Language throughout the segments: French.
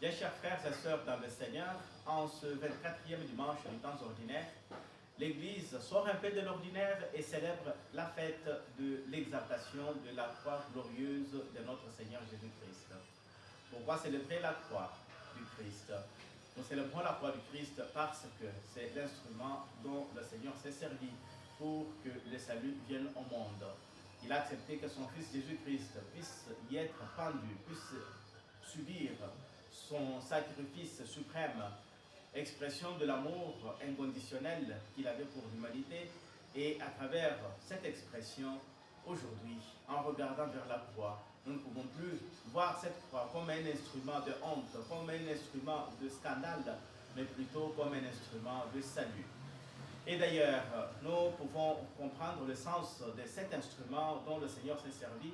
Bien chers frères et sœurs dans le Seigneur, en ce 24e dimanche du temps ordinaire, l'Église sort un peu de l'ordinaire et célèbre la fête de l'exaltation de la croix glorieuse de notre Seigneur Jésus-Christ. Pourquoi célébrer la croix du Christ? Nous célébrons la croix du Christ parce que c'est l'instrument dont le Seigneur s'est servi pour que le salut vienne au monde. Il a accepté que son Fils Jésus-Christ puisse y être pendu, puisse subir son sacrifice suprême, expression de l'amour inconditionnel qu'il avait pour l'humanité. Et à travers cette expression, aujourd'hui, en regardant vers la croix, nous ne pouvons plus voir cette croix comme un instrument de honte, comme un instrument de scandale, mais plutôt comme un instrument de salut. Et d'ailleurs, nous pouvons comprendre le sens de cet instrument dont le Seigneur s'est servi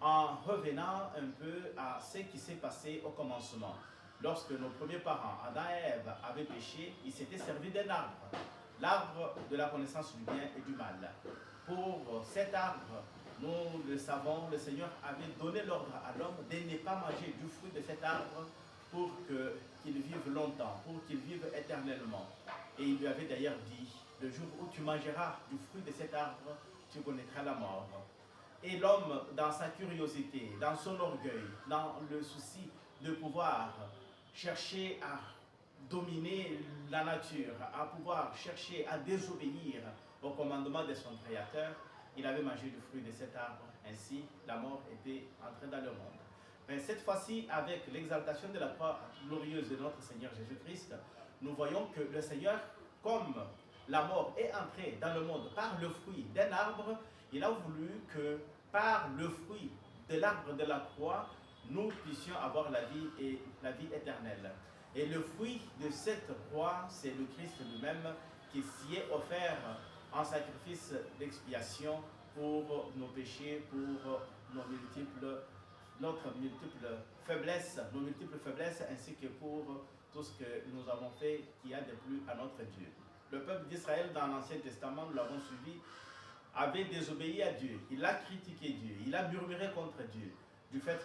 en revenant un peu à ce qui s'est passé au commencement. Lorsque nos premiers parents, Adam et Ève, avaient péché, ils s'étaient servis d'un arbre, l'arbre de la connaissance du bien et du mal. Pour cet arbre, nous le savons, le Seigneur avait donné l'ordre à l'homme de ne pas manger du fruit de cet arbre pour qu'il vive longtemps, pour qu'il vive éternellement. Et il lui avait d'ailleurs dit, le jour où tu mangeras du fruit de cet arbre, tu connaîtras la mort. Et l'homme, dans sa curiosité, dans son orgueil, dans le souci de pouvoir chercher à dominer la nature, à pouvoir chercher à désobéir au commandement de son Créateur, il avait mangé du fruit de cet arbre. Ainsi, la mort était entrée dans le monde. Mais cette fois-ci, avec l'exaltation de la croix glorieuse de notre Seigneur Jésus-Christ, nous voyons que le Seigneur, comme la mort est entrée dans le monde par le fruit d'un arbre, il a voulu que par le fruit de l'arbre de la croix, nous puissions avoir la vie et la vie éternelle. Et le fruit de cette croix, c'est le Christ lui-même qui s'y est offert en sacrifice d'expiation pour nos péchés, pour notre multiple faiblesse, nos multiples faiblesses, ainsi que pour tout ce que nous avons fait qui a déplu à notre Dieu. Le peuple d'Israël dans l'Ancien Testament, nous l'avons suivi, avait désobéi à Dieu, il a critiqué Dieu, il a murmuré contre Dieu, du fait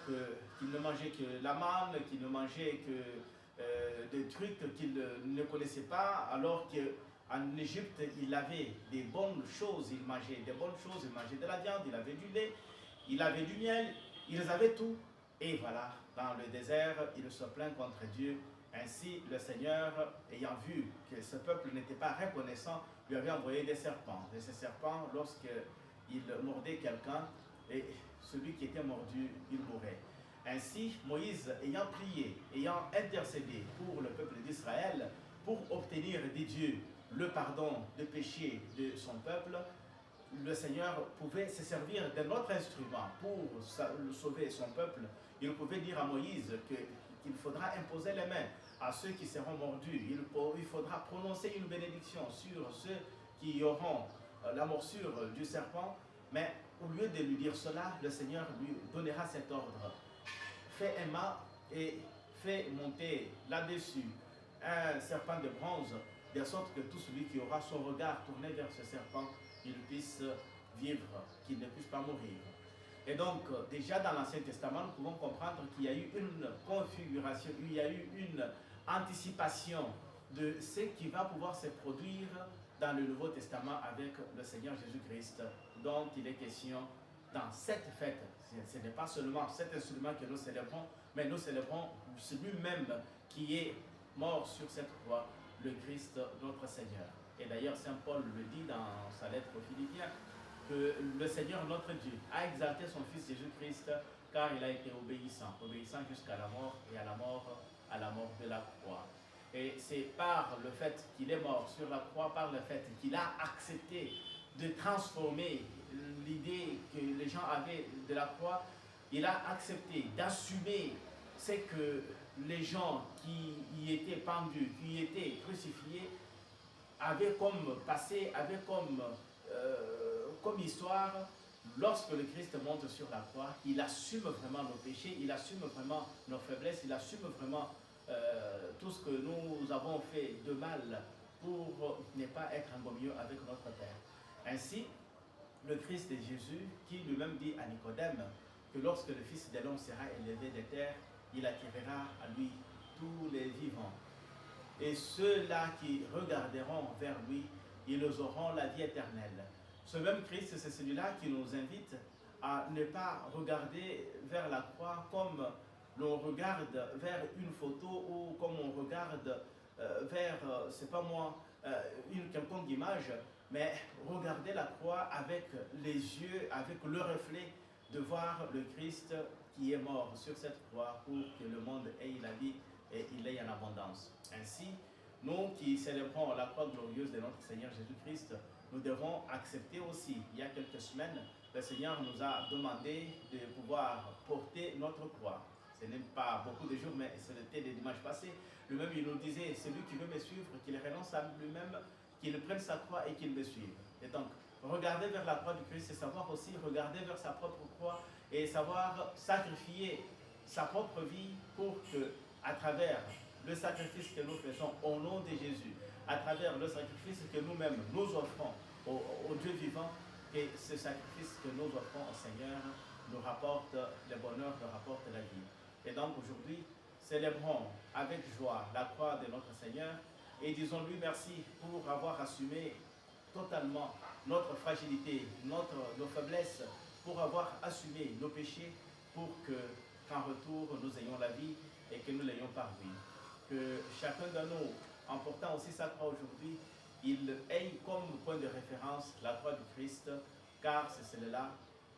qu'il ne mangeait que la manne, qu'il ne mangeait que des trucs qu'il ne connaissait pas, alors qu'en Égypte, il avait des bonnes choses, il mangeait des bonnes choses, il mangeait de la viande, il avait du lait, il avait du miel, ils avaient tout. Et voilà, dans le désert, il se plaint contre Dieu. Ainsi, le Seigneur, ayant vu que ce peuple n'était pas reconnaissant, lui avait envoyé des serpents. Et ces serpents, lorsqu'ils mordaient quelqu'un, et celui qui était mordu, il mourait. Ainsi, Moïse, ayant prié, ayant intercédé pour le peuple d'Israël, pour obtenir des dieux le pardon des péchés de son peuple, le Seigneur pouvait se servir d'un autre instrument pour sauver son peuple. Il pouvait dire à Moïse qu'il faudra imposer les mains à ceux qui seront mordus. Il faudra prononcer une bénédiction sur ceux qui auront la morsure du serpent. Mais au lieu de lui dire cela, le Seigneur lui donnera cet ordre. Fais un mât et fais monter là-dessus un serpent de bronze, de sorte que tout celui qui aura son regard tourné vers ce serpent, il puisse vivre, qu'il ne puisse pas mourir. Et donc, déjà dans l'Ancien Testament, nous pouvons comprendre qu'il y a eu une configuration, il y a eu une anticipation de ce qui va pouvoir se produire dans le Nouveau Testament avec le Seigneur Jésus-Christ, dont il est question dans cette fête. Ce n'est pas seulement cet instrument que nous célébrons, mais nous célébrons celui-même qui est mort sur cette croix, le Christ notre Seigneur. Et d'ailleurs, Saint Paul le dit dans sa lettre aux Philippiens, que le Seigneur notre Dieu a exalté son Fils Jésus-Christ car il a été obéissant jusqu'à la mort et à la mort de la croix. Et c'est par le fait qu'il est mort sur la croix, par le fait qu'il a accepté de transformer l'idée que les gens avaient de la croix, il a accepté d'assumer ce que les gens qui y étaient pendus, qui y étaient crucifiés, avaient comme passé, avaient comme histoire. Lorsque le Christ monte sur la croix, il assume vraiment nos péchés, il assume vraiment nos faiblesses, il assume vraiment tout ce que nous avons fait de mal pour ne pas être en bon milieu avec notre Père. Ainsi, le Christ est Jésus qui lui-même dit à Nicodème que lorsque le Fils de l'homme sera élevé des terres, il attirera à lui tous les vivants. Et ceux-là qui regarderont vers lui, ils auront la vie éternelle. Ce même Christ, c'est celui-là qui nous invite à ne pas regarder vers la croix comme l'on regarde vers une photo ou comme on regarde vers, c'est pas moi, une quelconque image, mais regarder la croix avec les yeux, avec le reflet de voir le Christ qui est mort sur cette croix pour que le monde ait la vie et il ait en abondance. Ainsi, nous qui célébrons la croix glorieuse de notre Seigneur Jésus-Christ, nous devons accepter aussi, il y a quelques semaines, le Seigneur nous a demandé de pouvoir porter notre croix. Ce n'est pas beaucoup de jours, mais c'était des dimanches passés. Lui-même, il nous disait, celui qui veut me suivre, qu'il renonce à lui-même, qu'il prenne sa croix et qu'il me suive. Et donc, regarder vers la croix du Christ, c'est savoir aussi regarder vers sa propre croix et savoir sacrifier sa propre vie pour que, à travers le sacrifice que nous faisons au nom de Jésus, à travers le sacrifice que nous-mêmes nous offrons au Dieu vivant, que ce sacrifice que nous offrons au Seigneur nous rapporte le bonheur, nous rapporte la vie. Et donc aujourd'hui, célébrons avec joie la croix de notre Seigneur et disons-lui merci pour avoir assumé totalement notre fragilité, nos faiblesses, pour avoir assumé nos péchés, pour qu'en retour nous ayons la vie et que nous l'ayons par lui. Que chacun de nous, en portant aussi sa croix aujourd'hui, il ait comme point de référence la croix du Christ, car c'est celle-là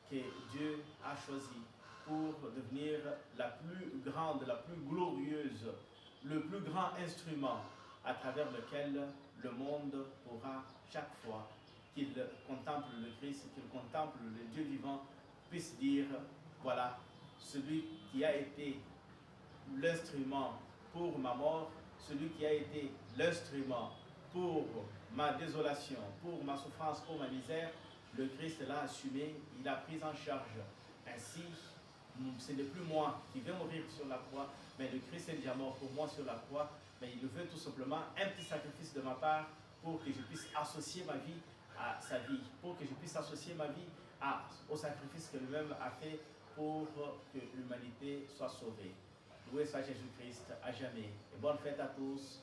que Dieu a choisi pour devenir la plus grande, la plus glorieuse, le plus grand instrument à travers lequel le monde pourra chaque fois qu'il contemple le Christ, qu'il contemple le Dieu vivant, puisse dire, voilà, celui qui a été l'instrument pour ma mort, celui qui a été l'instrument pour ma désolation, pour ma souffrance, pour ma misère, le Christ l'a assumé, il a pris en charge. Ainsi, ce n'est plus moi qui vais mourir sur la croix, mais le Christ est déjà mort pour moi sur la croix, mais il veut tout simplement un petit sacrifice de ma part pour que je puisse associer ma vie à sa vie, pour que je puisse associer ma vie au sacrifice que lui-même a fait pour que l'humanité soit sauvée. Loué soit Jésus-Christ à jamais. Et bonne fête à tous.